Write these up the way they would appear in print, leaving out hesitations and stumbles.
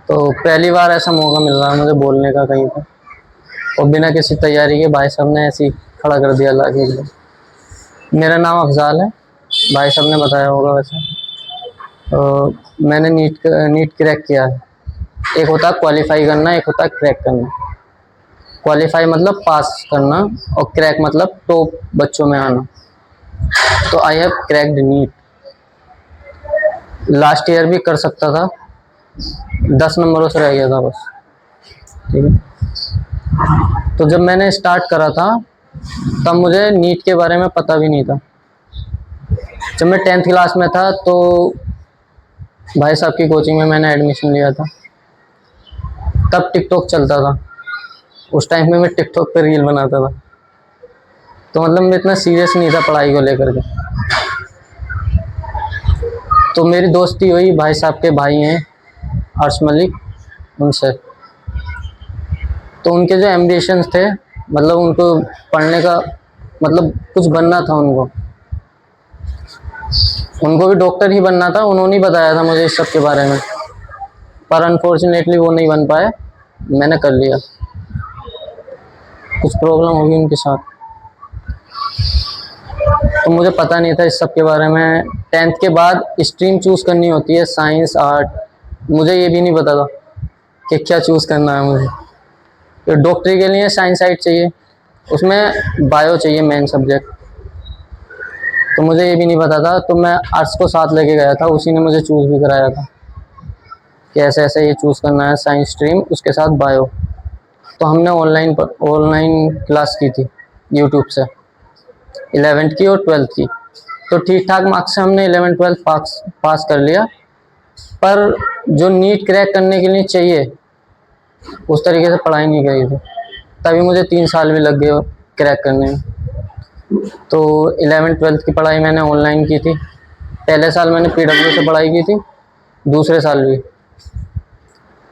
तो पहली बार ऐसा मौका मिल रहा है मुझे बोलने का कहीं पर, और बिना किसी तैयारी के भाई साहब ने ऐसे ही खड़ा कर दिया लाके एकदम। मेरा नाम अफजाल है, भाई साहब ने बताया होगा वैसे। मैंने नीट क्रैक किया है। एक होता है क्वालिफाई करना, एक होता है क्रैक करना। क्वालिफाई मतलब पास करना, और क्रैक मतलब टॉप बच्चों में आना। तो I have cracked NEET. Last year भी कर सकता था, 10 नंबरों से रह गया था बस। ठीक है, तो जब मैंने स्टार्ट करा था तब मुझे नीट के बारे में पता भी नहीं था। जब मैं 10th क्लास में था तो भाई साहब की कोचिंग में मैंने एडमिशन लिया था। तब टिकटॉक चलता था, उस टाइम में मैं टिकटॉक पे रील बनाता था। तो मतलब मैं इतना सीरियस नहीं था पढ़ाई को लेकर के। तो मेरी दोस्ती हुई भाई साहब के भाई हैं अर्श मलिक, उनसे। तो उनके जो एम्बिशंस थे, मतलब उनको पढ़ने का, मतलब कुछ बनना था उनको भी डॉक्टर ही बनना था। उन्होंने ही बताया था मुझे इस सब के बारे में, पर अनफॉर्चुनेटली वो नहीं बन पाए। मैंने कर लिया, कुछ प्रॉब्लम होगी उनके साथ, तो मुझे पता नहीं था इस सब के बारे में। 10th के बाद स्ट्रीम चूज करनी होती है, साइंस आर्ट। मुझे ये भी नहीं पता था कि क्या चूज करना है मुझे। तो डॉक्टरी के लिए साइंस साइड चाहिए, उसमें बायो चाहिए मेन सब्जेक्ट। तो मुझे ये भी नहीं पता था, तो मैं आर्ट्स को साथ लेके गया था, उसी ने मुझे चूज भी कराया था कि ऐसे ऐसे ये चूज करना है, साइंस स्ट्रीम उसके साथ बायो। तो हमने ऑनलाइन क्लास की थी यूट्यूब से, 11th की और 12th की। तो ठीक ठाक मार्क्स से हमने 11th 12th पास कर लिया, पर जो नीट क्रैक करने के लिए चाहिए उस तरीके से पढ़ाई नहीं करी थी। तभी मुझे 3 साल भी लग गए क्रैक करने में। तो 11th 12th की पढ़ाई मैंने ऑनलाइन की थी। पहले साल मैंने PW से पढ़ाई की थी, दूसरे साल भी।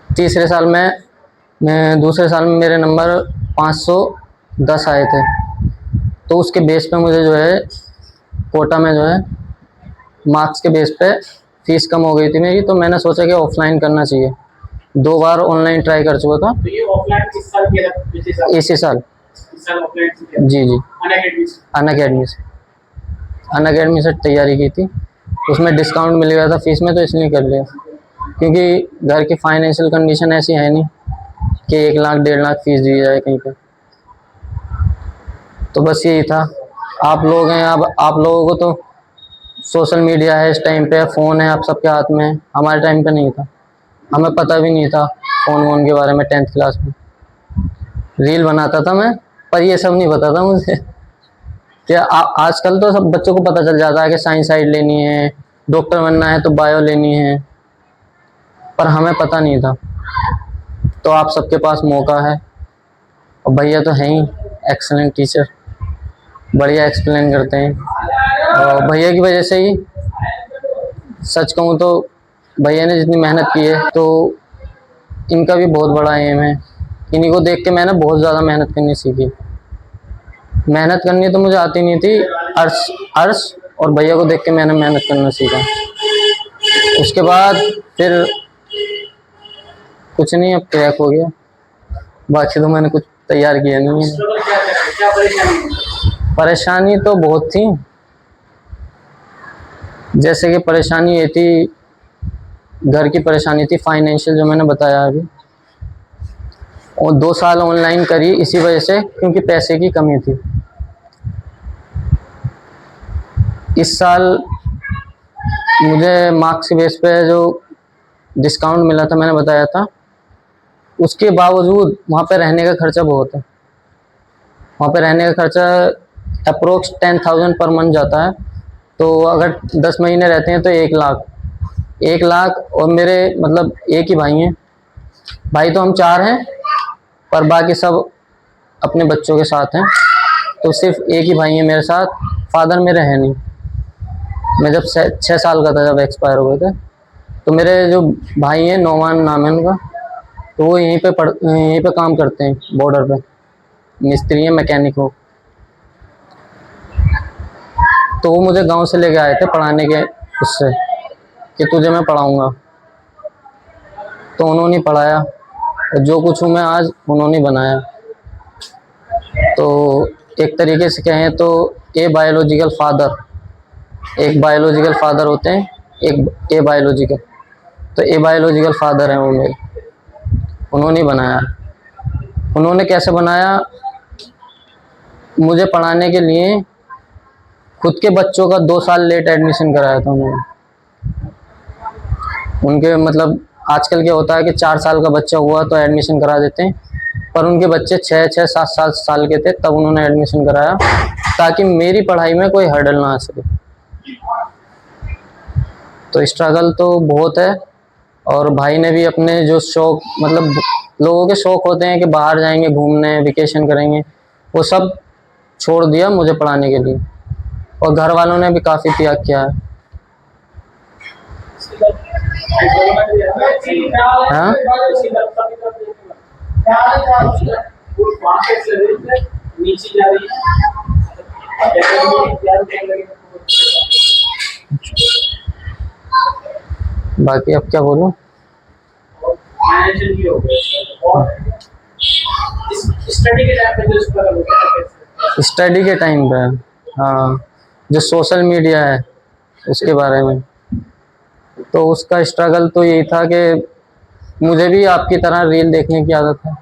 तीसरे साल में दूसरे साल में मेरे नंबर 510 आए थे। तो उसके बेस पे मुझे जो है कोटा में जो है मार्क्स के बेस पे फीस कम हो गई थी मेरी, तो मैंने सोचा कि ऑफलाइन करना चाहिए। 2 बार ऑनलाइन ट्राई कर चुका था। तो ये ऑफलाइन किस साल किया था? इसी साल? इसी साल। इस साल ऑफलाइन किया? जी जी, अन अकेडमी से तैयारी की थी। उसमें डिस्काउंट मिल गया था फीस में, तो इसलिए कर लिया। क्योंकि घर की फाइनेंशियल कंडीशन ऐसी है नहीं कि 1 लाख 1.5 लाख फीस दी जाए कहीं पे। तो बस यही था। आप लोग हैं, अब आप लोगों को तो सोशल मीडिया है इस टाइम पे, फ़ोन है आप सबके हाथ में। हमारे टाइम पे नहीं था, हमें पता भी नहीं था फ़ोन वोन के बारे में। 10th क्लास में रील बनाता था मैं, पर ये सब नहीं पता था मुझे कि आजकल तो सब बच्चों को पता चल जाता है कि साइंस साइड लेनी है, डॉक्टर बनना है तो बायो लेनी है, पर हमें पता नहीं था। तो आप सबके पास मौका है, और भैया तो हैं ही एक्सीलेंट टीचर, बढ़िया एक्सप्लेन करते हैं। और भैया की वजह से ही, सच कहूँ तो भैया ने जितनी मेहनत की है, तो इनका भी बहुत बड़ा एम है। इन्हीं को देख के मैंने बहुत ज़्यादा मेहनत करनी सीखी। मेहनत करनी तो मुझे आती नहीं थी, अर्श अर्श और भैया को देख के मैंने मेहनत करना सीखा। उसके बाद फिर कुछ नहीं, अब क्रैक हो गया। बाकी तो मैंने कुछ तैयार किया नहीं है। क्या परेशानी? परेशानी तो बहुत थी। जैसे कि परेशानी ये थी, घर की परेशानी थी, फाइनेंशियल, जो मैंने बताया अभी। और 2 साल ऑनलाइन करी इसी वजह से, क्योंकि पैसे की कमी थी। इस साल मुझे मार्क्स के बेस पे जो डिस्काउंट मिला था, मैंने बताया था, उसके बावजूद वहाँ पे रहने का खर्चा बहुत है। वहाँ पे रहने का खर्चा अप्रोक्स 10,000 पर मंथ जाता है। तो अगर 10 महीने रहते हैं तो 1 लाख। और मेरे मतलब एक ही भाई हैं, भाई तो हम 4 हैं, पर बाकी सब अपने बच्चों के साथ हैं। तो सिर्फ एक ही भाई है मेरे साथ, फादर मेरे हैं नहीं। मैं जब 6 साल का था जब एक्सपायर हुए थे। तो मेरे जो भाई हैं, नौमान नाम है उनका, तो वो यहीं पे काम करते हैं, बॉर्डर पे मिस्त्री हैं, मैकेनिक हो। तो वो मुझे गांव से लेके आए थे पढ़ाने के उससे, कि तुझे मैं पढ़ाऊँगा। तो उन्होंने पढ़ाया, और जो कुछ हूँ मैं आज उन्होंने बनाया। तो एक तरीके से कहें तो ए बायोलॉजिकल फादर, एक बायोलॉजिकल फादर होते हैं, एक ए बायोलॉजिकल, तो ए बायोलॉजिकल फादर हैं वो मेरे, उन्होंने बनाया। उन्होंने कैसे बनाया, मुझे पढ़ाने के लिए खुद के बच्चों का 2 साल लेट एडमिशन कराया था उन्होंने। उनके मतलब आजकल क्या होता है कि 4 साल का बच्चा हुआ तो एडमिशन करा देते हैं, पर उनके बच्चे 6-7 साल के थे तब उन्होंने एडमिशन कराया, ताकि मेरी पढ़ाई में कोई हर्डल ना आ सके। तो स्ट्रगल तो बहुत है। और भाई ने भी अपने जो शौक, मतलब लोगों के शौक होते हैं कि बाहर जाएंगे घूमने, वेकेशन करेंगे, वो सब छोड़ दिया मुझे पढ़ाने के लिए। और घर वालों ने भी काफ़ी त्याग किया है। हाँ, नीचे जा रही बाकी अब क्या बोलूं। फाइनेंशियल भी हो गया। और स्टडी के टाइम पे जो स्ट्रगल होता है, स्टडी के टाइम पे, हाँ, जो सोशल मीडिया है उसके बारे में, तो उसका स्ट्रगल तो यही था कि मुझे भी आपकी तरह रील देखने की आदत है,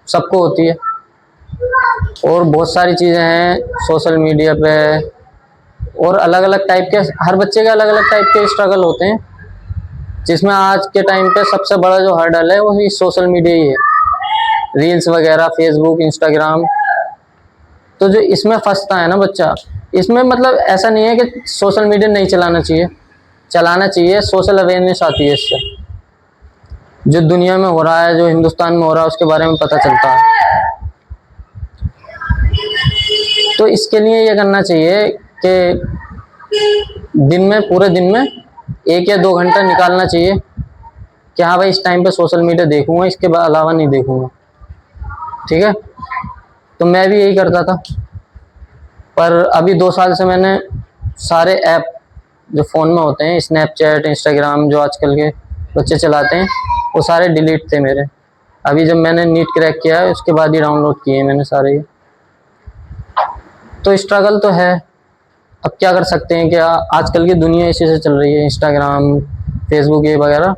सबको होती है। और बहुत सारी चीज़ें हैं सोशल मीडिया पे, और अलग अलग टाइप के, हर बच्चे के अलग अलग टाइप के स्ट्रगल होते हैं, जिसमें आज के टाइम पे सबसे बड़ा जो हर्डल है वो ही सोशल मीडिया ही है, रील्स वगैरह, फेसबुक, इंस्टाग्राम। तो जो इसमें फंसता है ना बच्चा, इसमें मतलब ऐसा नहीं है कि सोशल मीडिया नहीं चलाना चाहिए, चलाना चाहिए, सोशल अवेयरनेस आती है इससे, जो दुनिया में हो रहा है, जो हिंदुस्तान में हो रहा है उसके बारे में पता चलता है। तो इसके लिए ये करना चाहिए कि दिन में, पूरे दिन में 1 या 2 घंटा निकालना चाहिए कि हाँ भाई इस टाइम पे सोशल मीडिया देखूंगा, इसके अलावा नहीं देखूंगा, ठीक है। तो मैं भी यही करता था, पर अभी 2 साल से मैंने सारे ऐप जो फ़ोन में होते हैं, स्नैपचैट, इंस्टाग्राम, जो आजकल के बच्चे चलाते हैं, वो सारे डिलीट थे मेरे। अभी जब मैंने नीट क्रैक किया है उसके बाद ही डाउनलोड किए मैंने सारे ये। तो स्ट्रगल तो है, अब क्या कर सकते हैं, क्या आजकल की दुनिया इसी से चल रही है, इंस्टाग्राम, फेसबुक ये वगैरह।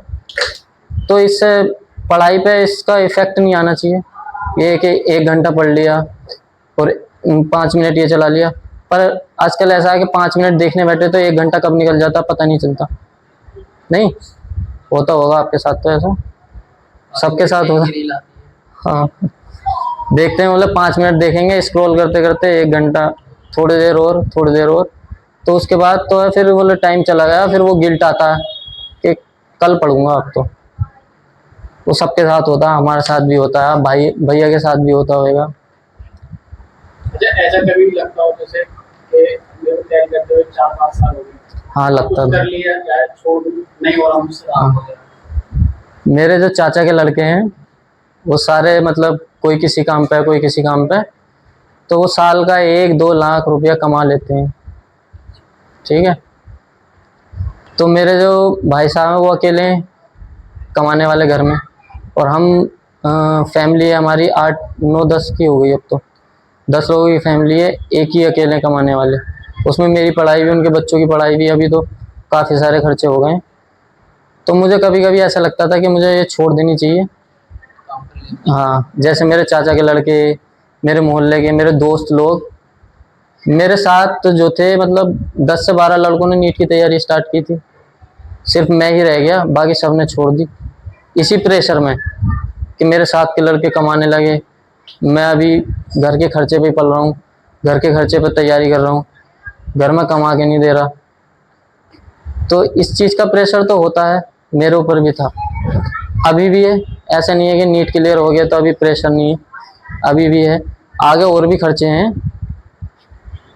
तो इससे पढ़ाई पे इसका इफ़ेक्ट नहीं आना चाहिए, ये कि 1 घंटा पढ़ लिया और 5 मिनट ये चला लिया। पर आजकल ऐसा है कि 5 मिनट देखने बैठे तो 1 घंटा कब निकल जाता पता नहीं चलता। नहीं होता होगा आपके साथ, तो ऐसा सबके साथ होगा। हाँ, देखते हैं, मतलब 5 मिनट देखेंगे, स्क्रॉल करते करते 1 घंटा, थोड़ी देर और, थोड़ी देर और, तो उसके बाद तो है फिर बोले टाइम चला गया, फिर वो गिल्ट आता है कि कल पढ़ूंगा अब तो। वो सबके साथ होता है, हमारे साथ भी होता है, भाई भैया के साथ भी होता होगा। अच्छा, ऐसा कभी भी लगता हो जैसे कि मेरे तैयारी करते हुए 4-5 साल हो गए, हाँ लगता कर है। लिया, चाहे छोड़ दूं, नहीं हो रहा मुझसे, हाँ। हो गया। मेरे जो चाचा के लड़के हैं वो सारे, मतलब कोई किसी काम पे, कोई किसी काम पे, तो वो साल का 1-2 लाख रुपया कमा लेते हैं, ठीक है। तो मेरे जो भाई साहब हैं वो अकेले हैं कमाने वाले घर में, और हम फैमिली है हमारी 8-9-10 की हो गई अब तो, 10 लोगों की फैमिली है, एक ही अकेले कमाने वाले। उसमें मेरी पढ़ाई भी, उनके बच्चों की पढ़ाई भी, अभी तो काफ़ी सारे खर्चे हो गए। तो मुझे कभी कभी ऐसा लगता था कि मुझे ये छोड़ देनी चाहिए। हाँ, जैसे मेरे चाचा के लड़के, मेरे मोहल्ले के, मेरे दोस्त लोग, मेरे साथ जो थे, मतलब 10 से 12 लड़कों ने नीट की तैयारी स्टार्ट की थी, सिर्फ मैं ही रह गया, बाकी सब ने छोड़ दी इसी प्रेशर में कि मेरे साथ के लड़के कमाने लगे, मैं अभी घर के खर्चे पे पल रहा हूँ, घर के खर्चे पे तैयारी कर रहा हूँ, घर में कमा के नहीं दे रहा। तो इस चीज़ का प्रेशर तो होता है, मेरे ऊपर भी था, अभी भी है। ऐसा नहीं है कि नीट क्लियर हो गया तो अभी प्रेशर नहीं है, अभी भी है, आगे और भी खर्चे हैं,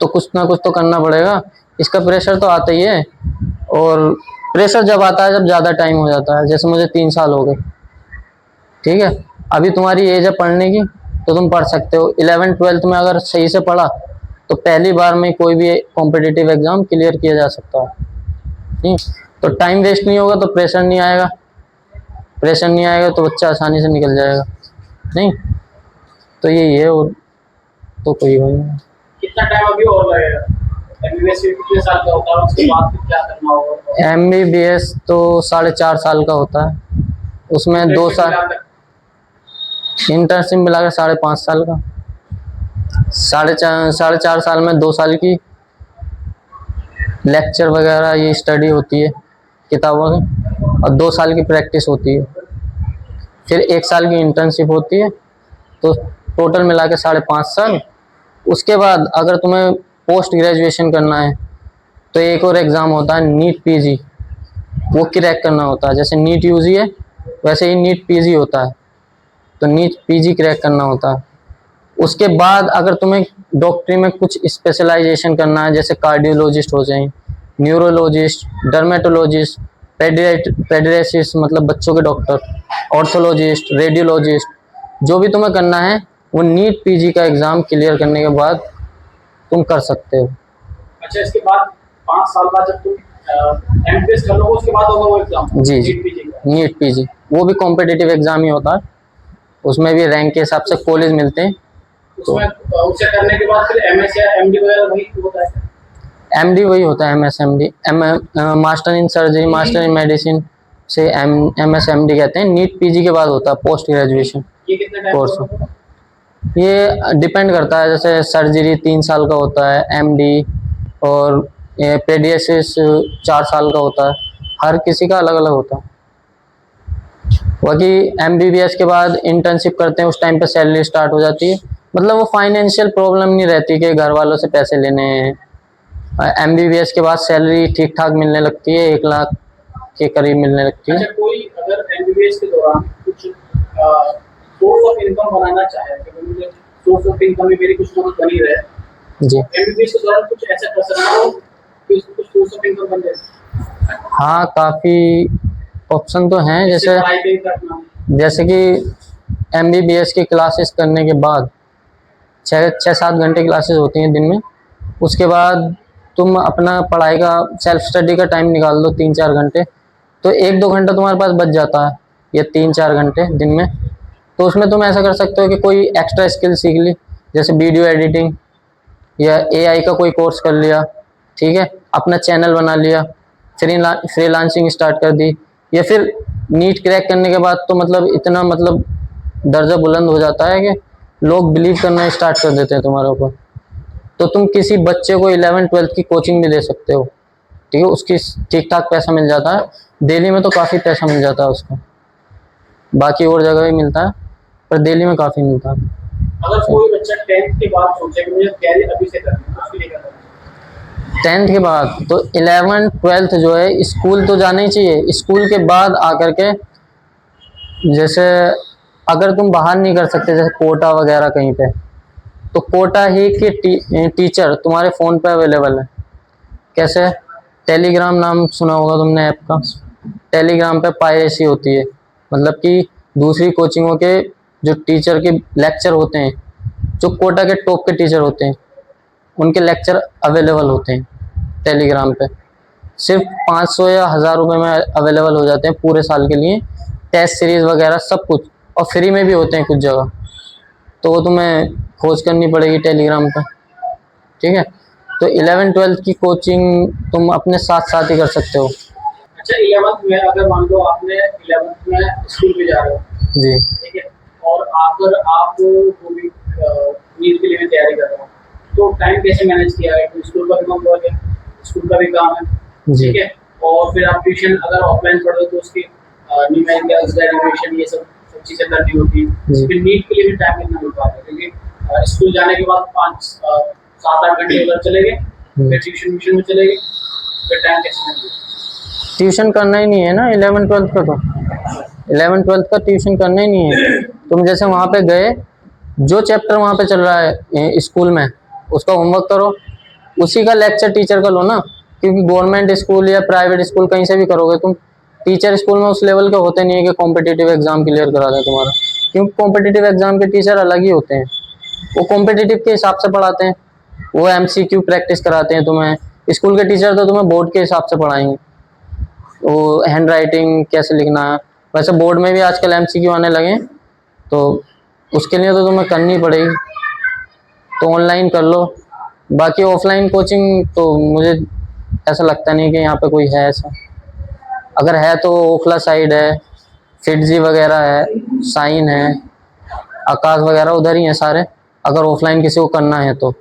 तो कुछ ना कुछ तो करना पड़ेगा, इसका प्रेशर तो आता ही है। और प्रेशर जब आता है जब ज़्यादा टाइम हो जाता है, जैसे मुझे 3 साल हो गए, ठीक है। अभी तुम्हारी एज है पढ़ने की तो तुम पढ़ सकते हो, 11th-12th में अगर सही से पढ़ा तो पहली बार में कोई भी कॉम्पिटिटिव एग्ज़ाम क्लियर किया जा सकता है, ठीक। तो टाइम वेस्ट नहीं होगा तो प्रेशर नहीं आएगा, प्रेशर नहीं आएगा तो बच्चा आसानी से निकल जाएगा। नहीं तो यही है, और तो कोई वही नहीं। कितना टाइम अभी और लगेगा? एमबीबीएस कितने साल का होता है, उसके बाद फिर क्या करना होगा? MBBS तो 4.5 साल का होता है, उसमें 2 साल इंटर्नशिप मिलाकर 5.5 साल का। 4.5 साल में 2 साल की लेक्चर वगैरह ये स्टडी होती है किताबों की, और 2 साल की प्रैक्टिस होती है, फिर 1 साल की इंटर्नशिप होती है, तो टोटल मिला के 5.5 साल। उसके बाद अगर तुम्हें पोस्ट ग्रेजुएशन करना है तो एक और एग्ज़ाम होता है नीट PG, वो क्रैक करना होता है। जैसे नीट UG है वैसे ही नीट PG होता है, तो नीट PG क्रैक करना होता है। उसके बाद अगर तुम्हें डॉक्टरी में कुछ स्पेशलाइजेशन करना है, जैसे कार्डियोलॉजिस्ट हो जाए, न्यूरोलॉजिस्ट, डर्मेटोलॉजिस्ट, पेडियाट्रिस्ट मतलब बच्चों के डॉक्टर, ऑर्थोलॉजिस्ट, रेडियोलॉजिस्ट, जो भी तुम्हें करना है वो नीट PG का एग्ज़ाम क्लियर करने के बाद तुम कर सकते हो। अच्छा, इसके बाद 5 साल बाद जब तुम एमबीबीएस कर लोगे उसके बाद होगा वो एग्जाम? जी जी, नीट PG वो भी कॉम्पिटिटिव एग्ज़ाम ही होता है, उसमें भी रैंक के हिसाब से कॉलेज मिलते हैं। उसमें उसे करने के बाद फिर एमएस या एमडी वगैरह वही होता है? MD वही होता है, MS MD, master in surgery, master in medicine से MS MD कहते हैं। नीट PG के बाद होता है पोस्ट ग्रेजुएशन ये कितने टाइम कोर्स। होगा? ये डिपेंड करता है, जैसे सर्जरी 3 साल का होता है MD, और पेडियाट्रिक्स 4 साल का होता है, हर किसी का अलग अलग होता है। बाकी MBBS के बाद इंटर्नशिप करते हैं, उस टाइम पे सैलरी स्टार्ट हो जाती है, मतलब वो फाइनेंशियल प्रॉब्लम नहीं रहती कि घर वालों से पैसे लेने हैं। MBBS के बाद सैलरी ठीक ठाक मिलने लगती है, 1 लाख के करीब मिलने लगती है। अच्छा, कोई अगर एमबीबीएस के दौरान कुछ सोर्स ऑफ इनकम बनाना चाहे कि मुझे सोर्स ऑफ इनकम में मेरी कुछ ना कुछ बनी रहे, जी एमबीबीएस के दौरान कुछ ऐसा कर सकता हो कि उसको कुछ सोर्स ऑफ इनकम बन जाए? हाँ, काफ़ी ऑप्शन तो हैं, जैसे पढ़ाई पे करना। जैसे कि MBBS की क्लासेस करने के बाद 6-7 घंटे क्लासेस होती हैं दिन में, उसके बाद तुम अपना पढ़ाई का सेल्फ स्टडी का टाइम निकाल दो 3-4 घंटे, तो 1-2 घंटा तुम्हारे पास बच जाता है, या 3-4 घंटे दिन में। तो उसमें तुम ऐसा कर सकते हो कि कोई एक्स्ट्रा स्किल सीख ली, जैसे वीडियो एडिटिंग या AI का कोई कोर्स कर लिया, ठीक है, अपना चैनल बना लिया, फ्रीलांसिंग स्टार्ट कर दी, या फिर नीट क्रैक करने के बाद तो मतलब इतना मतलब दर्जा बुलंद हो जाता है कि लोग बिलीव करना स्टार्ट कर देते हैं तुम्हारे ऊपर, तो तुम किसी बच्चे को 11th-12th की कोचिंग भी दे सकते हो, ठीक है, उसकी ठीक ठाक पैसा मिल जाता है। दिल्ली में तो काफ़ी पैसा मिल जाता है उसको, बाकी और जगह भी मिलता है पर दिल्ली में काफ़ी मिलता है। अगर कोई बच्चा 10th के बाद सोचे कि मुझे तैयारी अभी से करनी है तो उसके लिए क्या करना चाहिए? 10th के बाद तो 11th-12th जो है स्कूल तो जाना ही चाहिए। स्कूल के बाद आकर के जैसे अगर तुम बाहर नहीं कर सकते, जैसे कोटा वगैरह कहीं पे, तो कोटा ही के टीचर तुम्हारे फ़ोन पे अवेलेबल है। कैसे? टेलीग्राम नाम सुना होगा तुमने ऐप का। टेलीग्राम पे पायरेसी होती है, मतलब कि दूसरी कोचिंगों के जो टीचर के लेक्चर होते हैं, जो कोटा के टॉप के टीचर होते हैं, उनके लेक्चर अवेलेबल होते हैं टेलीग्राम पे। सिर्फ 500 या 1000 रुपये में अवेलेबल हो जाते हैं पूरे साल के लिए, टेस्ट सीरीज़ वगैरह सब कुछ, और फ्री में भी होते हैं कुछ जगह, तो वो तुम्हें खोज करनी पड़ेगी टेलीग्राम पे, ठीक है। तो 11th-12th की कोचिंग तुम अपने साथ साथ ही कर सकते हो। अच्छा, 11th में अगर मान लो आपने 11th में स्कूल में जा रहे हो, जी ठीक है, और अगर आप कोई नीट के लिए भी तैयारी कर रहे हो तो टाइम कैसे मैनेज किया है? स्कूल का भी काम हो गया, स्कूल का भी काम है, जी ठीक है, और फिर आप ट्यूशन अगर ऑफलाइन पढ़ रहे हो तो उसकी न्यूमेरिकल्स, डेरिवेशन, ये सब चीज़ें करनी होती है। जी फिर नीट के लिए भी टाइम इतना मिल पाता है क्योंकि स्कूल जाने के बाद 5-7-8 घंटे उधर चले गए, फिर ट्यूशन में चले गए, फिर टाइम कैसे मैनेज? ट्यूशन करना ही नहीं है ना 11th-12th का, तो 11th-12th का ट्यूशन करना ही नहीं है। तुम जैसे वहाँ पे गए, जो चैप्टर वहाँ पे चल रहा है स्कूल में उसका होमवर्क करो, उसी का लेक्चर टीचर का लो ना, क्योंकि गवर्नमेंट स्कूल या प्राइवेट स्कूल कहीं से भी करोगे तुम, टीचर स्कूल में उस लेवल के होते नहीं है कि कॉम्पिटिटिव एग्जाम क्लियर करा दें तुम्हारा, क्योंकि कॉम्पिटिटिव एग्जाम के टीचर अलग ही होते हैं, वो कॉम्पिटिटिव के हिसाब से पढ़ाते हैं, वो MCQ प्रैक्टिस कराते हैं तुम्हें। स्कूल के टीचर तो तुम्हें बोर्ड के हिसाब से पढ़ाएंगे, वो हैंड राइटिंग कैसे लिखना है, वैसे बोर्ड में भी आजकल एमसीक्यू आने लगे हैं, तो उसके लिए तो तुम्हें करनी पड़ेगी, तो ऑनलाइन कर लो। बाकी ऑफलाइन कोचिंग तो मुझे ऐसा लगता नहीं कि यहाँ पे कोई है ऐसा। अगर है तो ओखला साइड है, फिटजी वगैरह है, साइन है, आकाश वगैरह उधर ही हैं सारे, अगर ऑफलाइन किसी को करना है तो।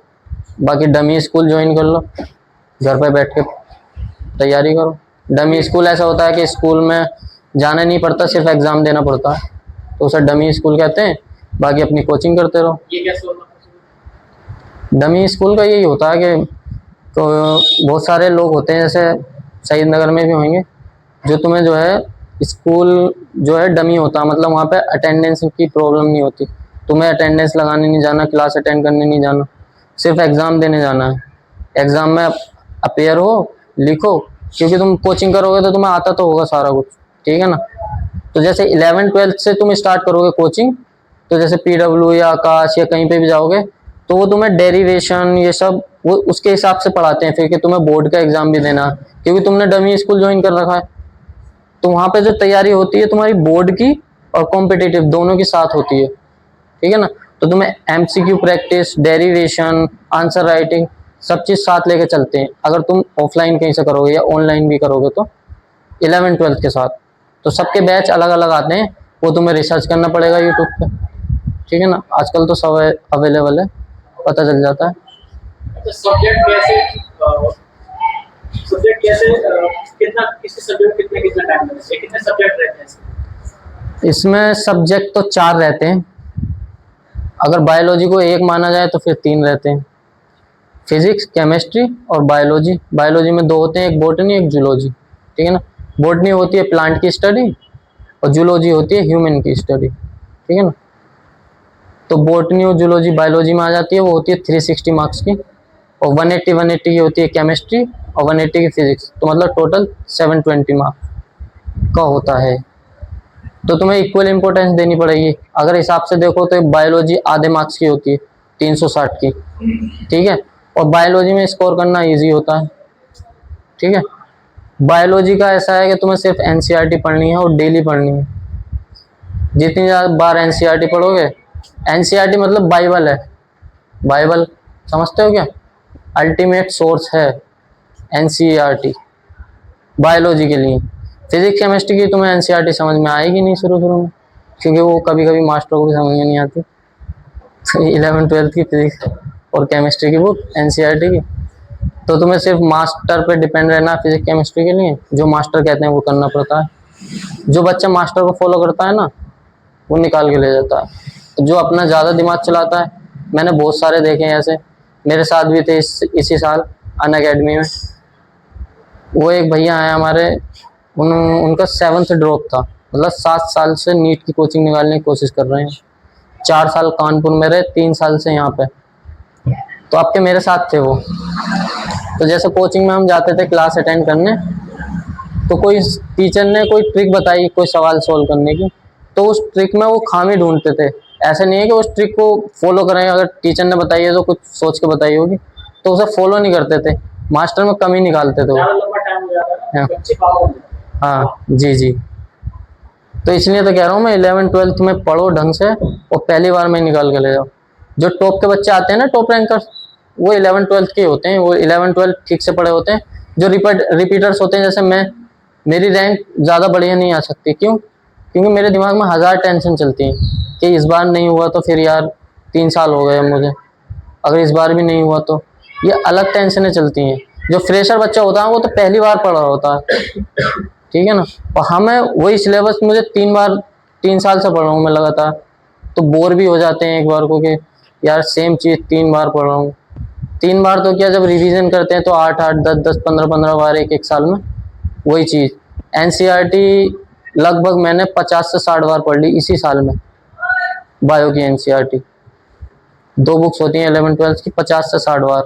बाकी डमी स्कूल ज्वाइन कर लो, घर पे बैठ के तैयारी करो। डमी स्कूल ऐसा होता है कि स्कूल में जाना नहीं पड़ता, सिर्फ एग्ज़ाम देना पड़ता है, तो उसे डमी स्कूल कहते हैं। बाकी अपनी कोचिंग करते रहो। ये कैसे होता है? डमी स्कूल का यही होता है कि तो बहुत सारे लोग होते हैं, जैसे शहीद नगर में भी होंगे, जो तुम्हें जो है स्कूल जो है डमी होता है, मतलब वहाँ पे अटेंडेंस की प्रॉब्लम नहीं होती, तुम्हें अटेंडेंस लगाने नहीं जाना, क्लास अटेंड करने नहीं जाना, सिर्फ एग्ज़ाम देने जाना है। एग्ज़ाम में अपेयर हो, लिखो, क्योंकि तुम कोचिंग करोगे तो तुम्हें आता तो होगा सारा कुछ, ठीक है ना। तो जैसे 11th-12th से तुम स्टार्ट करोगे कोचिंग, तो जैसे पीडब्ल्यू या आकाश या कहीं पे भी जाओगे, तो वो तुम्हें डेरिवेशन ये सब वो उसके हिसाब से पढ़ाते हैं फिर, कि तुम्हें बोर्ड का एग्जाम भी देना, क्योंकि तुमने डमी स्कूल ज्वाइन कर रखा है। तो वहाँ पे जो तैयारी होती है तुम्हारी बोर्ड की और कॉम्पिटिटिव दोनों की साथ होती है, ठीक है ना। तो तुम्हें MCQ practice, derivation, answer writing सब चीज़ साथ लेके चलते हैं, अगर तुम ऑफलाइन कहीं से करोगे या ऑनलाइन भी करोगे तो 11th-12th के साथ। तो सबके बैच अलग अलग आते हैं, वो तुम्हें रिसर्च करना पड़ेगा यूट्यूब पे, ठीक है ना। आजकल तो सब अवेलेबल है, पता चल जाता है। अच्छा, सब्जेक्ट कैसे कितना किसी सब्जेक्ट कितने कितना टाइम लगता है, कितने सब्जेक्ट रहते हैं इसमें? इसमें सब्जेक्ट तो 4 रहते हैं, अगर बायोलॉजी को एक माना जाए तो फिर 3 रहते हैं, फिजिक्स, केमिस्ट्री और बायोलॉजी। बायोलॉजी में 2 होते हैं, एक बॉटनी एक जूलॉजी, ठीक है ना। बॉटनी होती है प्लांट की स्टडी और जूलॉजी होती है ह्यूमन की स्टडी, ठीक है ना। तो बॉटनी और जूलॉजी बायोलॉजी में आ जाती है, वो होती है 360 मार्क्स की, और 180 की होती है केमिस्ट्री और 180 की फिजिक्स, तो मतलब टोटल 720 मार्क्स का होता है। तो तुम्हें इक्वल इंपॉर्टेंस देनी पड़ेगी। अगर हिसाब से देखो तो बायोलॉजी आधे मार्क्स की होती है, 360 की, ठीक है। और बायोलॉजी में स्कोर करना इजी होता है, ठीक है। बायोलॉजी का ऐसा है कि तुम्हें सिर्फ एनसीईआरटी पढ़नी है और डेली पढ़नी है। जितनी ज़्यादा बार एनसीईआरटी पढ़ोगे, एनसीईआरटी मतलब बाइबल है, बाइबल समझते हो क्या, अल्टीमेट सोर्स है एनसीईआरटी बायोलॉजी के लिए। फिजिक्स केमिस्ट्री की तुम्हें एनसीईआरटी समझ में आएगी नहीं शुरू में, क्योंकि वो कभी कभी मास्टर को भी समझ में नहीं आती। 11th-12th की फिजिक्स और केमिस्ट्री की बुक एनसीईआरटी की, तो तुम्हें सिर्फ मास्टर पे डिपेंड रहना है फिजिक्स केमिस्ट्री के लिए, जो मास्टर कहते हैं वो करना पड़ता है। जो बच्चा मास्टर को फॉलो करता है ना, वो निकाल के ले जाता है। तो जो अपना ज़्यादा दिमाग चलाता है, मैंने बहुत सारे देखे हैं ऐसे, मेरे साथ भी थे इसी साल अनअकैडमी में। वो एक भैया हैं हमारे, उनका 7th ड्रॉप था, मतलब 7 साल से नीट की कोचिंग निकालने की कोशिश कर रहे हैं। 4 साल कानपुर में रहे, 3 साल से यहाँ पे, तो आपके मेरे साथ थे वो। तो जैसे कोचिंग में हम जाते थे क्लास अटेंड करने, तो कोई टीचर ने कोई ट्रिक बताई कोई सवाल सोल्व करने की, तो उस ट्रिक में वो खामी ढूंढते थे। ऐसा नहीं है कि उस ट्रिक को फॉलो करें, अगर टीचर ने बताई है तो कुछ सोच के बताई होगी, तो उसे फॉलो नहीं करते थे, मास्टर में कमी निकालते थे वो। ज़्यादा लंबा टाइम हो जाता है ना, बच्चे पागल हो जाते हैं। हाँ जी जी। तो इसलिए तो कह रहा हूँ मैं, 11th-12th में पढ़ो ढंग से और पहली बार में निकाल के ले जाओ। जो टॉप के बच्चे आते हैं ना, टॉप रैंकर्स, वो 11th-12th के होते हैं, वो 11th-12th ठीक से पढ़े होते हैं। जो रिपीटर्स होते हैं, जैसे मैं, मेरी रैंक ज़्यादा बढ़िया नहीं आ सकती, क्यों? क्योंकि मेरे दिमाग में 1000 टेंशन चलती हैं कि इस बार नहीं हुआ तो फिर यार 3 साल हो गए मुझे, अगर इस बार भी नहीं हुआ तो, ये अलग टेंशनें चलती हैं। जो फ्रेशर बच्चा होता है वो तो पहली बार पढ़ रहा होता है, ठीक है ना। और हमें वही सिलेबस मुझे 3 साल से पढ़ रहा हूँ मैं लगातार, तो बोर भी हो जाते हैं एक बार को कि यार सेम चीज़ 3 बार पढ़ रहा हूँ। 3 बार तो क्या, जब रिवीजन करते हैं तो 8-8, 10-10, 15-15 बार एक साल में वही चीज़। एनसीईआरटी लगभग मैंने 50 से 60 बार पढ़ ली इसी साल में, बायो की एनसीईआरटी। 2 बुक्स होती हैं 11th-12th की, 50 से 60 बार।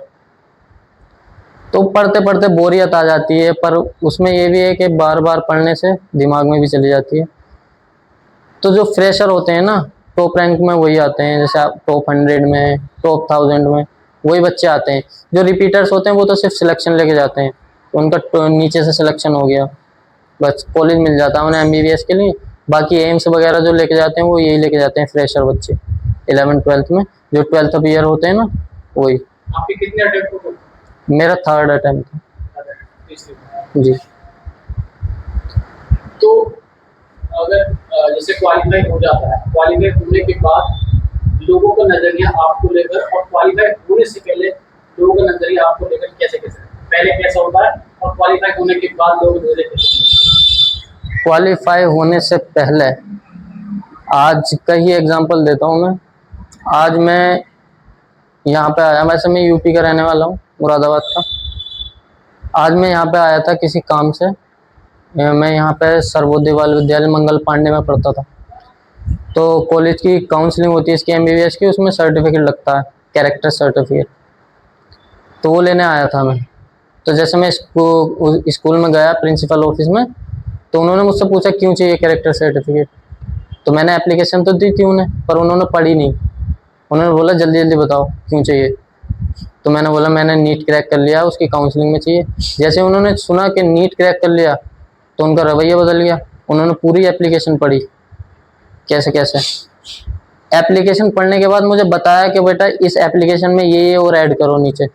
तो पढ़ते पढ़ते बोरियत आ जाती है, पर उसमें ये भी है कि बार बार पढ़ने से दिमाग में भी चली जाती है। तो जो फ्रेशर होते हैं ना, टॉप रैंक में वही आते हैं, जैसे आप टॉप 100 में, टॉप 1000 में वही बच्चे आते हैं। जो रिपीटर्स होते हैं वो तो सिर्फ सिलेक्शन लेके जाते हैं, उनका नीचे से सिलेक्शन हो गया, बस कॉलेज मिल जाता है उन्हें एमबीबीएस के लिए, बाकी एम्स वगैरह जो लेके जाते हैं वो यही लेके जाते हैं फ्रेशर बच्चे 11th-12th में, जो 12th ऑफ ईयर होते हैं ना, वही। आपके कितने अटेम्प्ट हो गए? मेरा 3rd अटेम्प्ट था। तीसरे। जी। तो अगर जैसे क्वालिफाई हो जाता है, क्वालिफाई होने के बाद लोगों का नजरिया आपको लेकर, और क्वालिफाई होने से पहले लोगों का नजरिया आपको लेकर कैसे कैसे, पहले कैसा होता है और क्वालिफाई होने के बाद लोग नजरिया कैसे होता है? क्वालिफाई होने से पहले आज का ही एग्जांपल देता हूँ मैं। आज मैं यहाँ पे आया, वैसे मैं यूपी का रहने वाला हूँ, मुरादाबाद का। आज मैं यहाँ पे आया था किसी काम से। मैं यहाँ पे सर्वोदय बाल विद्यालय मंगल पांडे में पढ़ता था। तो कॉलेज की काउंसलिंग होती है इसकी MBBS की, उसमें सर्टिफिकेट लगता है, कैरेक्टर सर्टिफिकेट। तो वो लेने आया था मैं। तो जैसे मैं स्कूल में गया प्रिंसिपल ऑफिस में, तो उन्होंने मुझसे पूछा क्यों चाहिए कैरेक्टर सर्टिफिकेट। तो मैंने एप्लीकेशन तो दी थी उन्हें, पर उन्होंने पढ़ी नहीं। उन्होंने बोला जल्दी जल्दी बताओ क्यों चाहिए। तो मैंने बोला मैंने नीट क्रैक कर लिया, उसकी काउंसलिंग में चाहिए। जैसे उन्होंने सुना कि नीट क्रैक कर लिया, तो उनका रवैया बदल गया। उन्होंने पूरी एप्लीकेशन पढ़ी कैसे कैसे। एप्लीकेशन पढ़ने के बाद मुझे बताया कि बेटा इस एप्लीकेशन में ये और ऐड करो नीचे,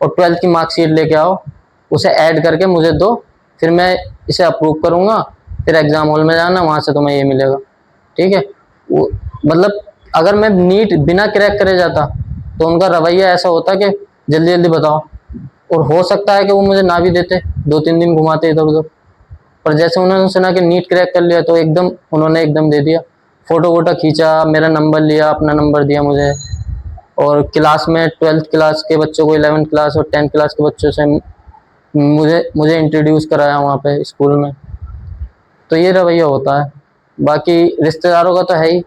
और 12th की मार्कशीट लेके आओ, उसे ऐड करके मुझे दो, फिर मैं इसे अप्रूव करूँगा, फिर एग्ज़ाम हॉल में जाना, वहाँ से तुम्हें ये मिलेगा। ठीक है। वो मतलब अगर मैं नीट बिना क्रैक करे जाता तो उनका रवैया ऐसा होता कि जल्दी जल्दी बताओ, और हो सकता है कि वो मुझे ना भी देते, 2-3 दिन घुमाते इधर उधर। पर जैसे उन्होंने सुना कि नीट क्रैक कर लिया, तो उन्होंने एकदम दे दिया। फ़ोटो वोटो खींचा, मेरा नंबर लिया, अपना नंबर दिया मुझे, और क्लास में 12th क्लास के बच्चों को 11th क्लास और 10th क्लास के बच्चों से मुझे इंट्रोड्यूस कराया वहाँ पे स्कूल में। तो ये रवैया होता है। बाकी रिश्तेदारों का तो है ही,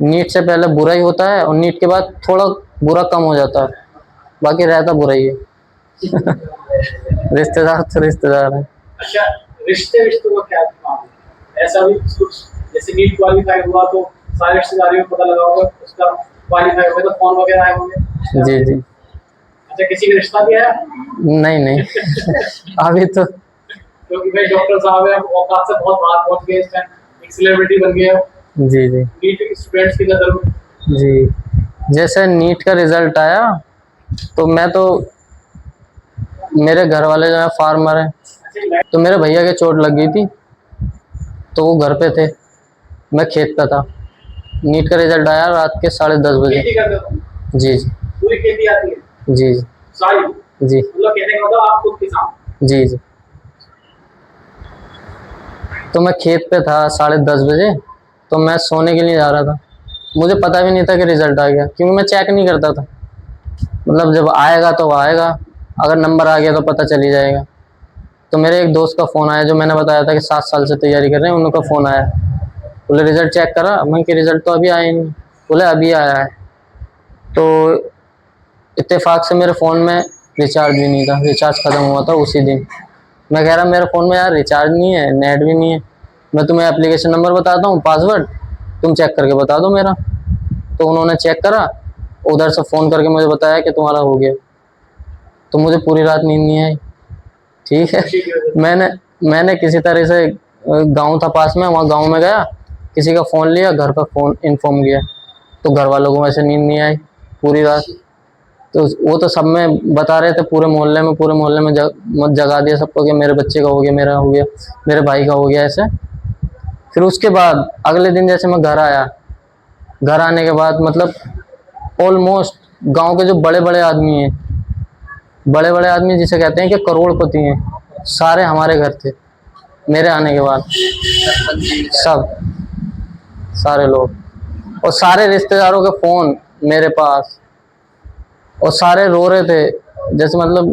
नीट से पहले बुरा ही होता है और नीट के बाद थोड़ा बुरा कम हो जाता है, बाकी रहता बुरा ही है। रिश्तेदार तो रिश्तेदार है। अच्छा, रिश्तों का क्या मामला है? ऐसा भी कुछ, जैसे नीट क्वालिफाई हुआ तो सारे रिश्तेदारियों को पता लगा होगा, उसका क्वालिफाई हुआ तो फोन वगैरह आए होंगे। जी जी। अच्छा, किसी का रिश्ता भी आया? नहीं नहीं। अभी तो क्योंकि भाई डॉक्टर साहब है, औकात से बहुत बाहर पहुंच गए, इस टाइम एक सेलिब्रिटी बन गए हो। जी जी नीट स्टूडेंट्स की नजर में। जी। जैसे नीट का रिजल्ट आया, तो मेरे घर वाले जो है फार्मर हैं, अच्छा, तो मेरे भैया के चोट लग गई थी, तो वो घर पे थे, मैं खेत पे था। नीट का रिजल्ट आया रात के 10:30 बजे। खेती करते हो? जी जी पूरी खेती आती है जी जी सारी? जी मतलब कहने का मतलब आप खुद किसान? जी जी। तो मैं खेत पे था 10:30 बजे, तो मैं सोने के लिए जा रहा था। मुझे पता भी नहीं था कि रिजल्ट आ गया, क्योंकि मैं चेक नहीं करता था। मतलब जब आएगा तो आएगा, अगर नंबर आ गया तो पता चल ही जाएगा। तो मेरे एक दोस्त का फ़ोन आया, जो मैंने बताया था कि 7 साल से तैयारी कर रहे हैं, उनका फ़ोन आया। बोले रिज़ल्ट चेक करा? मैं कि रिज़ल्ट तो अभी आया नहीं। बोले अभी आया है। तो इत्तेफाक से मेरे फ़ोन में रिचार्ज भी नहीं था, रिचार्ज ख़त्म हुआ था उसी दिन। मैं कह रहा मेरे फ़ोन में यार रिचार्ज नहीं है, नेट भी नहीं है, मैं तुम्हें एप्लीकेशन नंबर बताता हूँ, पासवर्ड, तुम चेक करके बता दो मेरा। तो उन्होंने चेक करा, उधर से फ़ोन करके मुझे बताया कि तुम्हारा हो गया। तो मुझे पूरी रात नींद नहीं आई। ठीक है। मैंने किसी तरह से, गांव था पास में, वहाँ गांव में गया, किसी का फ़ोन लिया, घर पर फ़ोन इन्फॉर्म किया, तो घर वालों को वैसे नींद नहीं आई पूरी रात। तो वो तो सब में बता रहे थे, पूरे मोहल्ले में जगा दिया सबको कि मेरे बच्चे का हो गया, मेरा हो गया, मेरे भाई का हो गया, ऐसे। फिर उसके बाद अगले दिन जैसे मैं घर आया, घर आने के बाद मतलब ऑलमोस्ट गांव के जो बड़े बड़े आदमी हैं, बड़े बड़े आदमी जिसे कहते हैं कि करोड़पति हैं, सारे हमारे घर थे मेरे आने के बाद। सब सारे लोग, और सारे रिश्तेदारों के फ़ोन मेरे पास, और सारे रो रहे थे। जैसे मतलब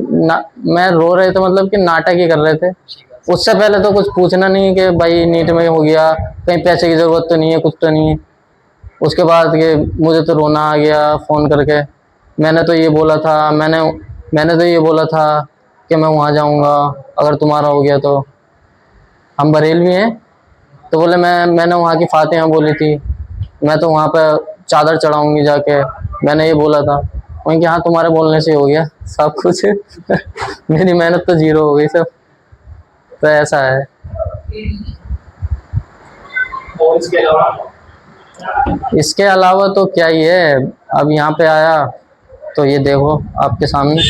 मैं रो रहे थे, मतलब कि नाटक ही कर रहे थे। उससे पहले तो कुछ पूछना नहीं कि भाई नीट में हो गया, कहीं पैसे की ज़रूरत तो नहीं है, कुछ तो नहीं है। उसके बाद कि मुझे तो रोना आ गया फ़ोन करके। मैंने तो ये बोला था कि मैं वहाँ जाऊँगा अगर तुम्हारा हो गया तो। हम बरेलवी हैं। तो बोले मैंने वहाँ की फातिहा बोली थी, मैं तो वहाँ पर चादर चढ़ाऊँगी जाके, मैंने ये बोला था। वहीं कि हाँ तुम्हारे बोलने से हो गया सब कुछ। मेरी मेहनत तो जीरो हो गई सब। तो ऐसा है। और इसके अलावा इसके अलावा तो क्या ही है, अब यहाँ पे आया तो ये देखो आपके सामने,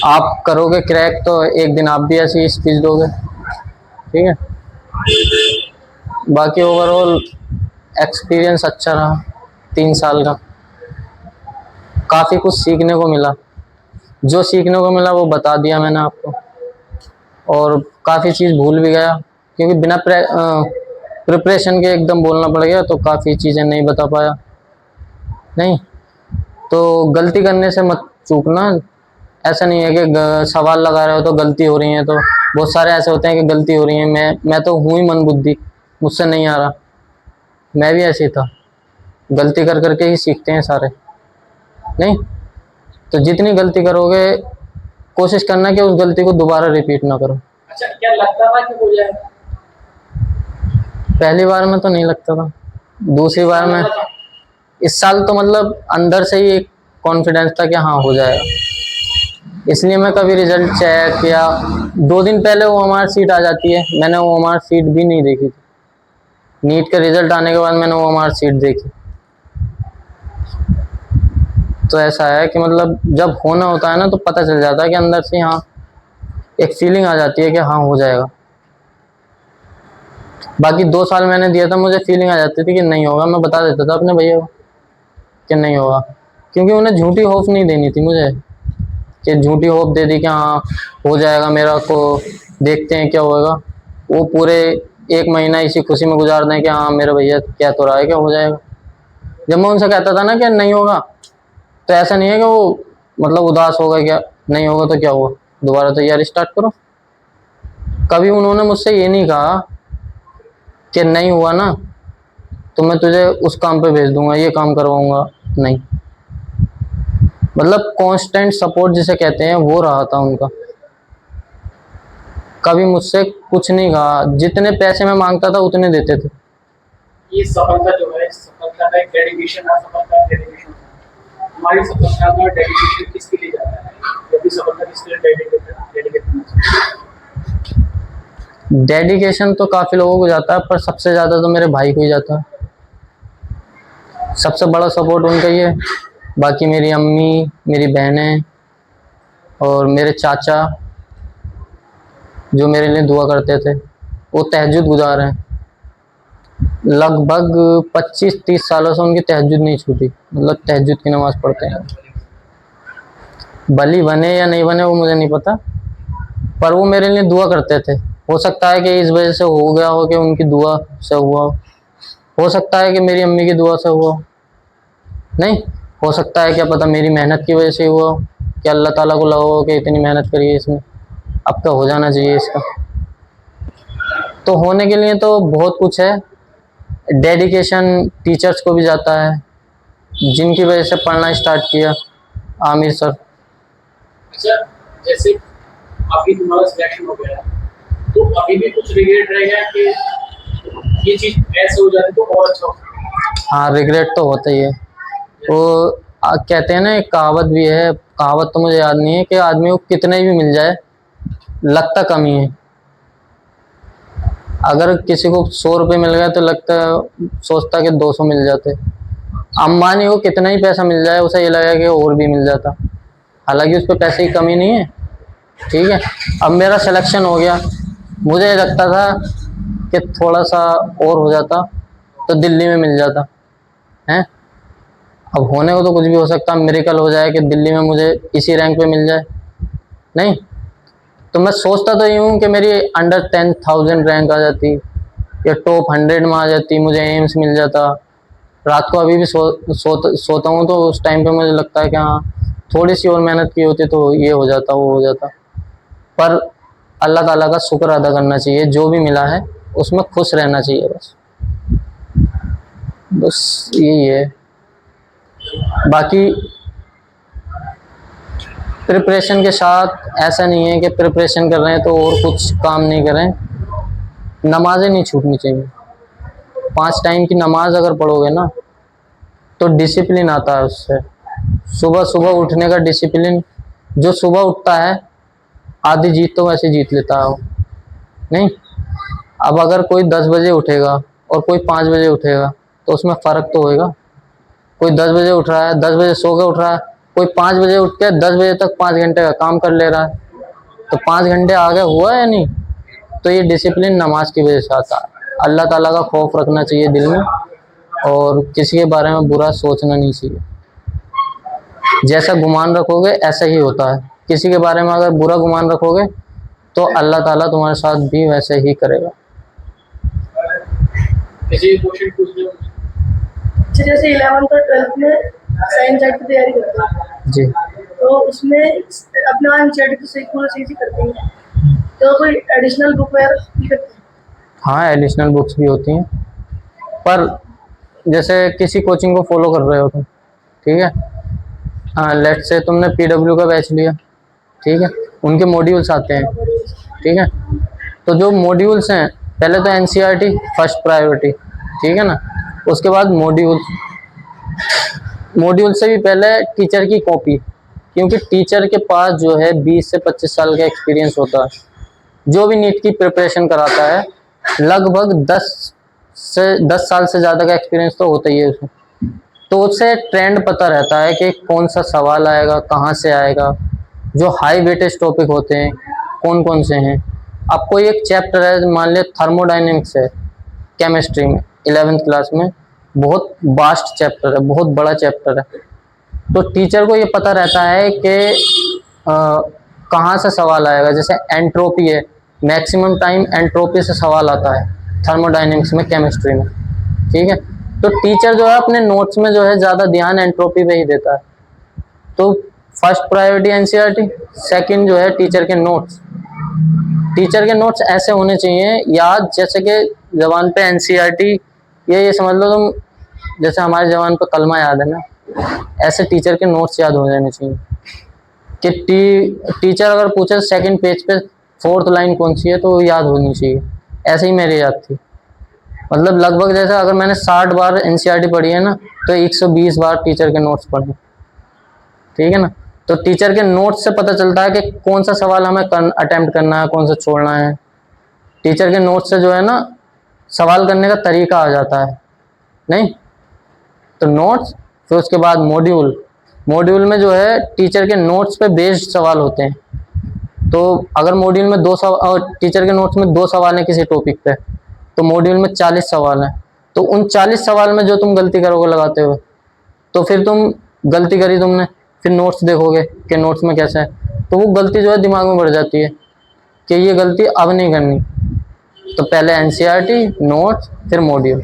आप करोगे क्रैक तो एक दिन आप भी ऐसी स्पीच दोगे, ठीक है। बाकी ओवरऑल एक्सपीरियंस अच्छा रहा, 3 साल का, काफ़ी कुछ सीखने को मिला। जो सीखने को मिला वो बता दिया मैंने आपको, और काफ़ी चीज़ भूल भी गया क्योंकि बिना प्रिपरेशन के एकदम बोलना पड़ गया, तो काफ़ी चीज़ें नहीं बता पाया। नहीं तो गलती करने से मत चूकना, ऐसा नहीं है कि सवाल लगा रहे हो तो गलती हो रही है, तो बहुत सारे ऐसे होते हैं कि गलती हो रही है, मैं तो हूँ ही मंदबुद्धि, मुझसे नहीं आ रहा, मैं भी ऐसे ही था, गलती कर करके ही सीखते हैं सारे। नहीं तो जितनी गलती करोगे कोशिश करना कि उस गलती को दोबारा रिपीट ना करो। अच्छा, क्या लगता था कि हो जाएगा? पहली बार में तो नहीं लगता था, दूसरी बार में, इस साल तो मतलब अंदर से ही एक कॉन्फिडेंस था कि हाँ हो जाएगा, इसलिए मैं कभी रिजल्ट चेक या 2 दिन पहले वो हमारी सीट आ जाती है, मैंने वो हमारी सीट भी नहीं देखी थी। नीट का रिजल्ट आने के बाद मैंने वो हमारी सीट देखी। तो ऐसा है कि मतलब जब होना होता है ना तो पता चल जाता है कि अंदर से हाँ एक फीलिंग आ जाती है कि हाँ हो जाएगा। बाकी 2 साल मैंने दिया था, मुझे फीलिंग आ जाती थी कि नहीं होगा, मैं बता देता था अपने भैया को कि नहीं होगा, क्योंकि उन्हें झूठी होप नहीं देनी थी मुझे, कि झूठी होप दे दी कि हाँ हो जाएगा मेरा, को देखते हैं क्या होगा। वो पूरे 1 महीना इसी खुशी में गुजार दें कि हाँ मेरा भैया क्या तो रहा है, क्या हो जाएगा। जब मैं उनसे कहता था ना कि नहीं होगा, तो ऐसा नहीं है कि वो मतलब उदास होगा, क्या नहीं होगा तो क्या हुआ, दोबारा तैयारी स्टार्ट करो। कभी उन्होंने मुझसे ये नहीं कहा कि नहीं हुआ ना तो मैं तुझे उस काम पे भेज दूंगा, ये काम करवाऊंगा, नहीं। मतलब कांस्टेंट सपोर्ट जिसे कहते हैं वो रहा था उनका। कभी मुझसे कुछ नहीं कहा, जितने पैसे मैं मांगता था उतने देते थे। ये सफलता जो है, सफलता का एक डेडिकेशन है, सफलता का डेडिकेशन है। हमारी सफलता का डेडिकेशन किसके लिए जाता है? यदि सफलता किसके लिए डेडिकेट करना चाहिए? डेडिकेशन तो काफ़ी लोगों को जाता है, पर सबसे ज़्यादा तो मेरे भाई को ही जाता है, सबसे बड़ा सपोर्ट उनका ही है। बाकी मेरी अम्मी, मेरी बहनें और मेरे चाचा जो मेरे लिए दुआ करते थे, वो तहज्जुद गुजार हैं। लगभग 25-30 सालों से उनकी तहज्जुद नहीं छूटी, मतलब तहज्जुद की नमाज़ पढ़ते हैं। बली बने या नहीं बने वो मुझे नहीं पता, पर वो मेरे लिए दुआ करते थे। हो सकता है कि इस वजह से हो गया हो कि उनकी दुआ से हुआ हो सकता है कि मेरी अम्मी की दुआ से हुआ हो, नहीं हो सकता है क्या पता मेरी मेहनत की वजह से हुआ हो, कि अल्लाह ताला को लगा हो कि इतनी मेहनत करी है इसमें, अब तो हो जाना चाहिए इसका। तो होने के लिए तो बहुत कुछ है, डेडिकेशन टीचर्स को भी जाता है, जिनकी वजह से पढ़ना स्टार्ट किया, आमिर सर। अच्छा, जैसे अभी तुम्हारा सिलेक्शन हो गया है, तो अभी भी कुछ रिग्रेट रहेगा कि ये चीज ऐसे हो जाती तो और अच्छा होता? हाँ रिग्रेट तो होता ही है। वो कहते हैं ना, एक कहावत भी है, कहावत तो मुझे याद नहीं है, कि आदमी को कितने भी मिल जाए लगता कमी है। अगर किसी को 100 रुपये मिल गए तो लगता सोचता कि 200 मिल जाते। अंबानी को कितना ही पैसा मिल जाए उसे ये लगेगा कि और भी मिल जाता, हालांकि उस पर पैसे की कमी नहीं है, ठीक है। अब मेरा सिलेक्शन हो गया, मुझे लगता था कि थोड़ा सा और हो जाता तो दिल्ली में मिल जाता है। अब होने को तो कुछ भी हो सकता, मिरेकल हो जाए कि दिल्ली में मुझे इसी रैंक पे मिल जाए, नहीं। तो मैं सोचता तो यूँ हूँ कि मेरी अंडर 10,000 रैंक आ जाती या टॉप 100 में आ जाती, मुझे एम्स मिल जाता। रात को अभी भी सोता हूँ तो उस टाइम पे मुझे लगता है कि हाँ थोड़ी सी और मेहनत की होती तो ये हो जाता, वो हो जाता। पर अल्लाह ताला का शुक्र अदा करना चाहिए, जो भी मिला है उसमें खुश रहना चाहिए, बस बस यही है। बाकी प्रिपरेशन के साथ ऐसा नहीं है कि प्रिपरेशन कर रहे हैं तो और कुछ काम नहीं करें, नमाज़ें नहीं छूटनी चाहिए। 5 टाइम की नमाज अगर पढ़ोगे ना तो डिसिप्लिन आता है उससे, सुबह सुबह उठने का डिसिप्लिन। जो सुबह उठता है आधी जीत तो वैसे जीत लेता है वो, नहीं। अब अगर कोई 10 बजे उठेगा और कोई 5 बजे उठेगा, तो उसमें फ़र्क तो होएगा। कोई 10 बजे उठ रहा है, 10 बजे सो के उठ रहा है, कोई 5 बजे उठ के 10 बजे तक 5 घंटे का काम कर ले रहा है, तो 5 घंटे आगे हुआ या नहीं? तो ये डिसिप्लिन नमाज की वजह से आता है। अल्लाह ताला का खौफ रखना चाहिए दिल में, और किसी के बारे में बुरा सोचना नहीं चाहिए। जैसा गुमान रखोगे ऐसा ही होता है। किसी के बारे में अगर बुरा गुमान रखोगे तो अल्लाह ताला तुम्हारे साथ भी वैसे ही करेगा। किसी क्वेश्चन पूछने हो? अच्छा, जैसे 11th और 12th में साइंस सेट की तैयारी करते हैं, जी तो उसमें अपने वहाँ एनसीईआरटी तो सही पूरा सही से करते हैं, तो कोई एडिशनल बुक वगैरह भी करते हैं? हाँ, एडिशनल बुक्स भी होती हैं, पर जैसे किसी कोचिंग को फॉलो कर रहे हो तुम, ठीक है, हाँ, लेट्स से तुमने पीडब्ल्यू का बैच लिया, ठीक है, उनके मॉड्यूल्स आते हैं, ठीक है, तो जो मॉड्यूल्स हैं, पहले तो एनसीईआरटी फर्स्ट प्रायोरिटी, ठीक है ना, उसके बाद मॉड्यूल से भी पहले टीचर की कॉपी, क्योंकि टीचर के पास जो है 20 से 25 साल का एक्सपीरियंस होता है। जो भी नीट की प्रिपरेशन कराता है लगभग 10 साल से ज़्यादा का एक्सपीरियंस तो होता ही है उसमें, तो उससे ट्रेंड पता रहता है कि कौन सा सवाल आएगा, कहाँ से आएगा, जो हाई वेटेज टॉपिक होते हैं कौन कौन से हैं। अब कोई एक चैप्टर है, मान लिया थर्मोडाइनमिक्स है केमिस्ट्री में 11th क्लास में, बहुत वास्ट चैप्टर है, बहुत बड़ा चैप्टर है, तो टीचर को ये पता रहता है कि कहाँ से सवाल आएगा। जैसे एंट्रोपी है, मैक्सिमम टाइम एंट्रोपी से सवाल आता है थर्मोडाइनमिक्स में, केमिस्ट्री में, ठीक है, तो टीचर जो है अपने नोट्स में जो है ज़्यादा ध्यान एंट्रोपी पे ही देता है। तो फर्स्ट प्रायोरिटी एनसीईआरटी, सेकंड जो है टीचर के नोट्स। टीचर के नोट्स ऐसे होने चाहिए याद, जैसे कि जबान पे एनसीईआरटी, ये समझ लो तुम, जैसे हमारे जबान पे कलमा याद है ना, ऐसे टीचर के नोट्स याद हो जाने चाहिए कि टीचर अगर पूछे सेकंड पेज पे 4th लाइन कौन सी है तो वो याद होनी चाहिए। ऐसे ही मेरी याद थी, मतलब लगभग जैसे अगर मैंने 60 बार एनसीईआरटी पढ़ी है ना, तो 120 बार टीचर के नोट्स पढ़े, ठीक है ना। तो टीचर के नोट्स से पता चलता है कि कौन सा सवाल हमें अटेम्प्ट करना है, कौन सा छोड़ना है। टीचर के नोट्स से जो है ना सवाल करने का तरीका आ जाता है, नहीं तो नोट्स, फिर उसके बाद मॉड्यूल में जो है टीचर के नोट्स पे बेस्ड सवाल होते हैं। तो अगर मॉड्यूल में 2 सवाल, टीचर के नोट्स में 2 सवाल हैं किसी टॉपिक पे, तो मॉड्यूल में 40 सवाल हैं, तो उन 40 सवाल में जो तुम गलती करोगे लगाते हुए, तो फिर तुम गलती करी तुमने, फिर नोट्स देखोगे कि नोट्स में कैसा है, तो वो गलती जो है दिमाग में बढ़ जाती है कि ये गलती अब नहीं करनी। तो पहले एनसीईआरटी, नोट्स, फिर मॉड्यूल।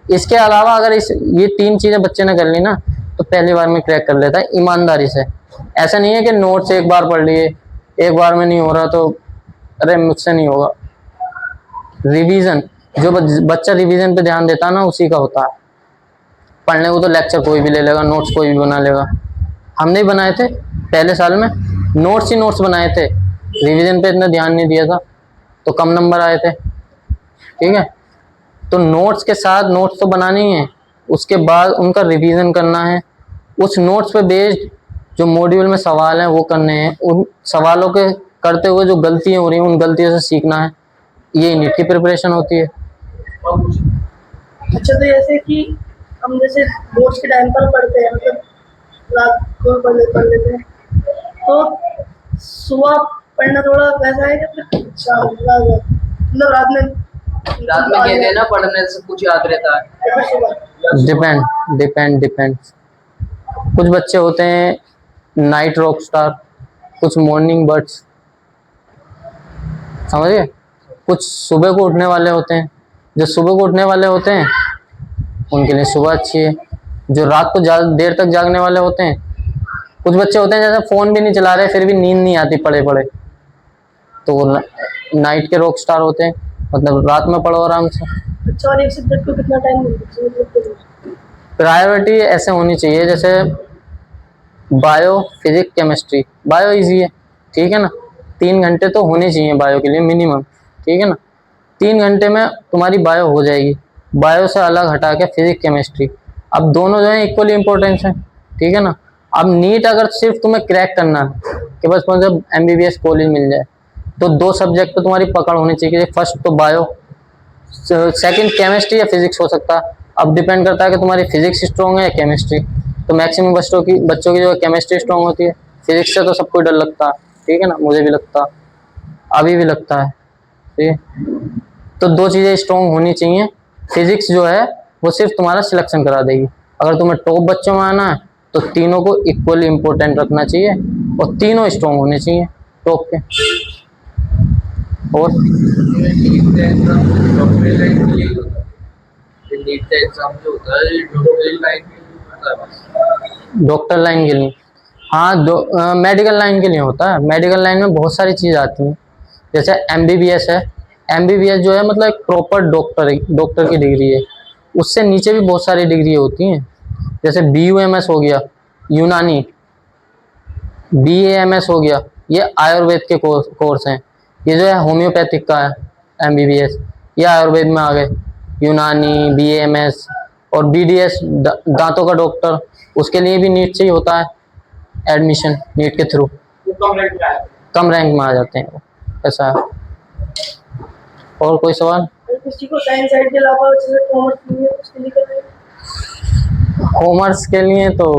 इसके अलावा अगर ये 3 चीज़ें बच्चे ने कर ली ना, तो पहली बार में क्रैक कर लेता है ईमानदारी से। ऐसा नहीं है कि नोट्स एक बार पढ़ लिए, एक बार में नहीं हो रहा तो अरे मुझसे नहीं होगा। रिवीजन, जो बच्चा रिवीजन पे ध्यान देता है ना, उसी का होता है। पढ़ने को तो लेक्चर कोई भी ले लेगा, नोट्स कोई भी बना लेगा। हमने ही बनाए थे पहले साल में, नोट्स ही नोट्स बनाए थे, रिवीजन पे इतना ध्यान नहीं दिया था, तो कम नंबर आए थे, ठीक है। तो नोट्स के साथ नोट्स तो बनाने ही है, उसके बाद उनका रिवीजन करना है, उस नोट्स पे बेस्ड जो मॉड्यूल में सवाल हैं वो करने हैं, उन सवालों के करते हुए जो गलतियाँ हो रही हैं उन गलतियों से सीखना है। ये नीट की प्रिपरेशन होती है। और कुछ? अच्छा, तो जैसे कि हम जैसे बोर्ड्स के टाइम पर पढ़ते हैं, मतलब रात को पढ़ लेते हैं, तो सुबह पढ़ना थोड़ा वैसा है कि फिर शाम मतलब रात में कहते हैं ना, पढ़ने से कुछ याद रहता है। या फिर सुबह? डिपेंड। कुछ बच्चे होते हैं नाइट रॉक स्टार, कुछ मॉर्निंग बर्ड्स, समझिए, कुछ सुबह को उठने वाले होते हैं। जो सुबह को उठने वाले होते हैं उनके लिए सुबह अच्छी है। जो रात को ज़्यादा देर तक जागने वाले होते हैं, कुछ बच्चे होते हैं जैसे फ़ोन भी नहीं चला रहे फिर भी नींद नहीं आती पड़े पड़े, तो वो नाइट के रॉक स्टार होते हैं, मतलब रात में पढ़ो आराम से। अच्छा, और एक सब्जेक्ट को कितना टाइम मिलता है? प्रायोरिटी ऐसे होनी चाहिए, जैसे bio, physics, chemistry. Bio easy है, ठीक है ना, 3 घंटे तो होने चाहिए बायो के लिए मिनिमम, ठीक है ना। 3 घंटे में तुम्हारी बायो हो जाएगी। बायो से अलग हटा के फिजिक्स, केमिस्ट्री, अब दोनों जो है इक्वली इम्पोर्टेंस है, ठीक है ना। अब नीट अगर सिर्फ तुम्हें क्रैक करना है कि बस मुझे MBBS कॉलेज मिल जाए, तो 2 सब्जेक्ट तो तुम्हारी पकड़ होनी चाहिए। फर्स्ट तो बायो, सेकंड केमिस्ट्री या फिजिक्स हो सकता है। अब डिपेंड करता है कि तुम्हारी फिजिक्स स्ट्रॉन्ग है या केमिस्ट्री। तो मैक्सिमम बच्चों की जो केमिस्ट्री स्ट्रॉन्ग होती है। फिजिक्स से तो सबको डर लगता है, ठीक है ना, मुझे भी लगता, अभी भी लगता है, ठीक है। तो दो चीज़ें स्ट्रॉन्ग होनी चाहिए। फिजिक्स जो है वो सिर्फ तुम्हारा सिलेक्शन करा देगी। अगर तुम्हें टॉप बच्चों में आना है तो तीनों को इक्वली इम्पोर्टेंट रखना चाहिए और तीनों स्ट्रॉन्ग होने चाहिए टॉप के। और नीट का एग्जाम डॉक्टरी लाइन के लिए होता है। नीट का एग्जाम जो होता है ये डॉक्टरी लाइन के लिए होता है बस। डॉक्टर लाइन के लिए, हाँ, मेडिकल लाइन के लिए होता है। मेडिकल लाइन में बहुत सारी चीज़ आती हैं, जैसे एमबीबीएस है। एमबीबीएस जो है मतलब एक प्रॉपर डॉक्टर की डिग्री है। उससे नीचे भी बहुत सारी डिग्री होती हैं, जैसे बीयूएमएस हो गया, यूनानी, बीएएमएस हो गया, ये आयुर्वेद के कोर्स हैं। ये जो है होम्योपैथिक का है एमबीबीएस, ये आयुर्वेद में आ गए। यूनानी, बीएएमएस और बीडीएस दांतों का डॉक्टर, उसके लिए भी नीट चाहिए होता है एडमिशन, नीट के थ्रू वो कम रैंक में आया। कम रैंक में आ जाते हैं वो, ऐसा है। और कोई सवाल? अगर किसी को साइंस साइड के अलावा जैसे कॉमर्स नहीं है उसके लिए करेंगे। कॉमर्स के लिए तो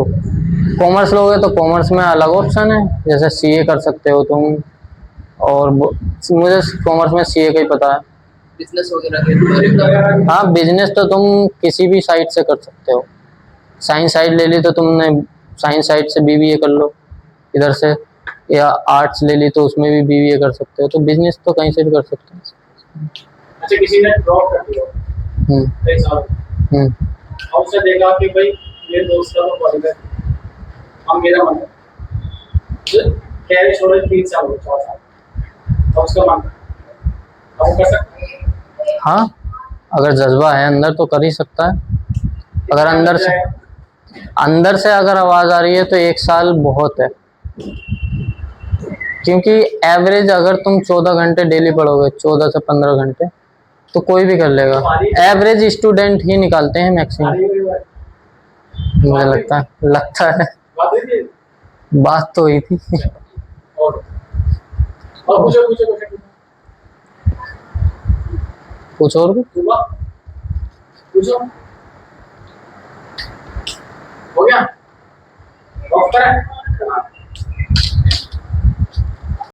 कॉमर्स लोगे तो कॉमर्स में अलग ऑप्शन है, जैसे सीए कर सकते हो तुम, और मुझे कॉमर्स में सीए का ही पता है। बिजनेस वगैरह के लिए हाँ, बिजनेस तो तुम किसी भी साइड से कर सकते हो। साइंस साइड ले ली तो तुमने साइंस साइड से बीबीए कर लो इधर से, या आर्ट्स ले ली तो उसमें भी बीबीए कर सकते हो। तो बिजनेस तो कहीं से भी कर सकते हो। अच्छा, किसी ने ड्रॉप कर दिया हम्म कई साल, हम्म और उसने देखा कि भाई मेरे दोस्त का तो क्वालिफाई, हम मेरा मन है कैरियर छोड़े 3 साल हो 4 साल, और उसका मन हम कर सकते हैं। हाँ, अगर जज्बा है अंदर तो कर ही सकता है। अगर अंदर से अगर आवाज आ रही है तो 1 साल बहुत है, क्योंकि एवरेज अगर तुम 14 घंटे डेली पढ़ोगे, 14 से 15 घंटे, तो कोई भी कर लेगा। एवरेज स्टूडेंट ही निकालते हैं मैक्सिमम, मुझे लगता है। बात हुई थी? बात तो हुई थी। और पूछो कुछ और भी? सुबह पूछो, हो गया? ऑफ करें?